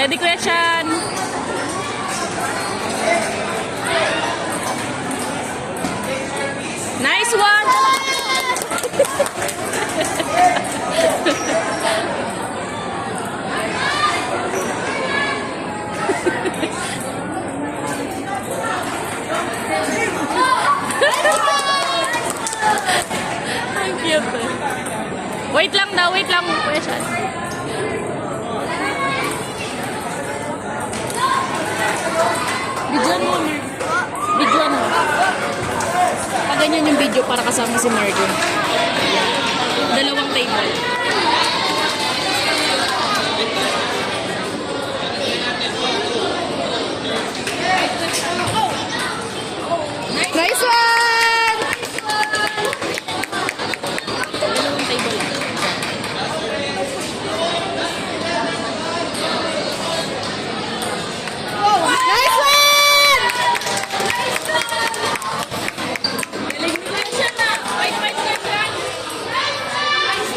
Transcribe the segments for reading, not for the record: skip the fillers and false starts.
Ready, Kuya Chan? Nice one! Ang cute. Wait lang daw, wait lang. Kuya Chan. Videoan mo, Mer. Videoan mo. Paganyan yung video para kasama si Margo. Dalawang table. Nice one! Dalawang table lang. Nice one! Galing mo na siya na. Fight na siya. Nice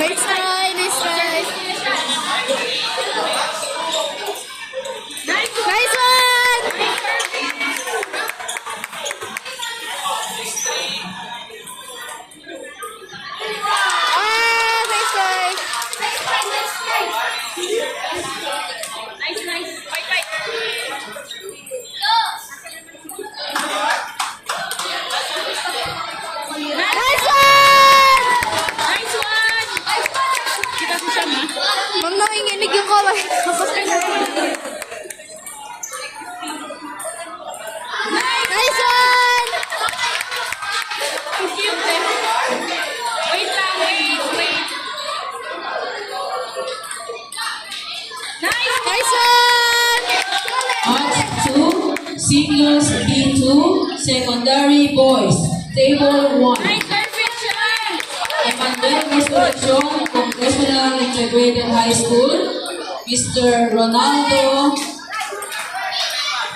Nice try, nice try. Nice one! Ah, nice try. Nice. Fight. Nice one! Nice one! Kita ko siya na. Ma'am, nanginginig yung kamay ko. Nice one! Cute eh. Wait lang, wait. Nice one! Art 2, Seniors B2, Secondary Boys, Table 1. Nice, perfect siya! Emmanuel Resurrection, Congressional Integrated High School, Mr. Ronaldo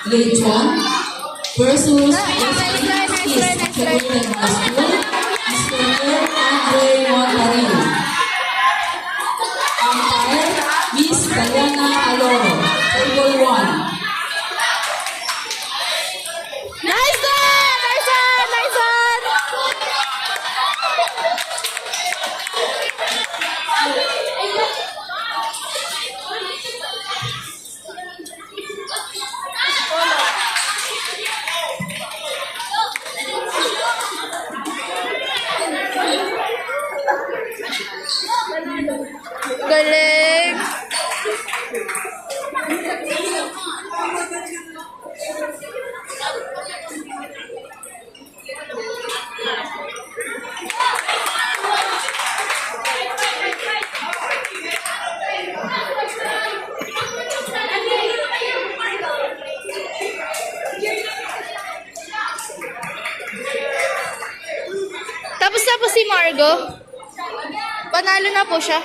Lechuan versus East Integrated High School, Mr. Andre Montarillo. Umpire, Miss Diana Aloro, Table 1. Nice one! Galing! Tapos na po si Margo. Panalo na po siya.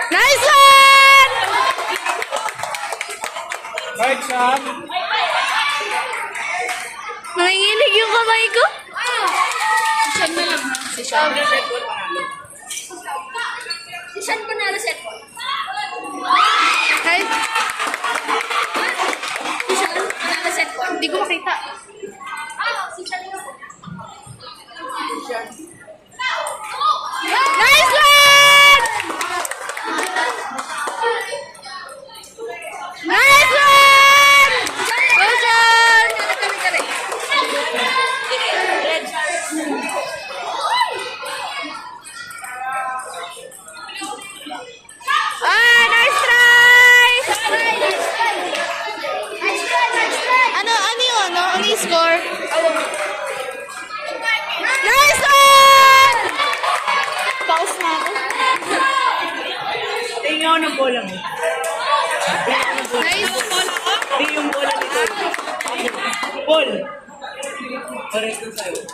Nice one! Right shot. Nanginginig yung kamay ko. Siyan na lang. Si Sean. Si Siyan po na reset po. Kahit Si Siyan po na reset po. hindi ko makita. Si Siyan po. Nice one! Nice one! Go, Sean! bola mo. Nice. Hindi yung bola dito. Ball. Pares ko sa'yo.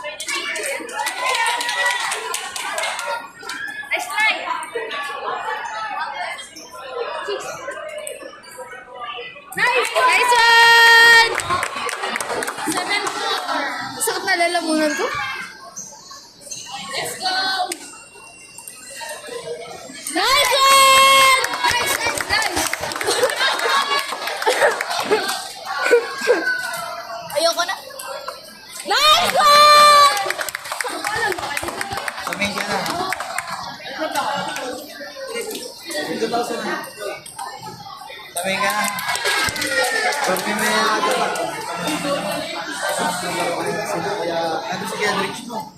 Nice try. Nice. Nice one! 7-4. Sakit na lalamunan ko. Let's go. Nice one! Nice, nice, nice. Ayoko na. Nice one! Sabihin ka na. Dito daw sa na. Sabihin ka na. Sabihin mo yan ito ba? Kaya, ano si Kendrick mo?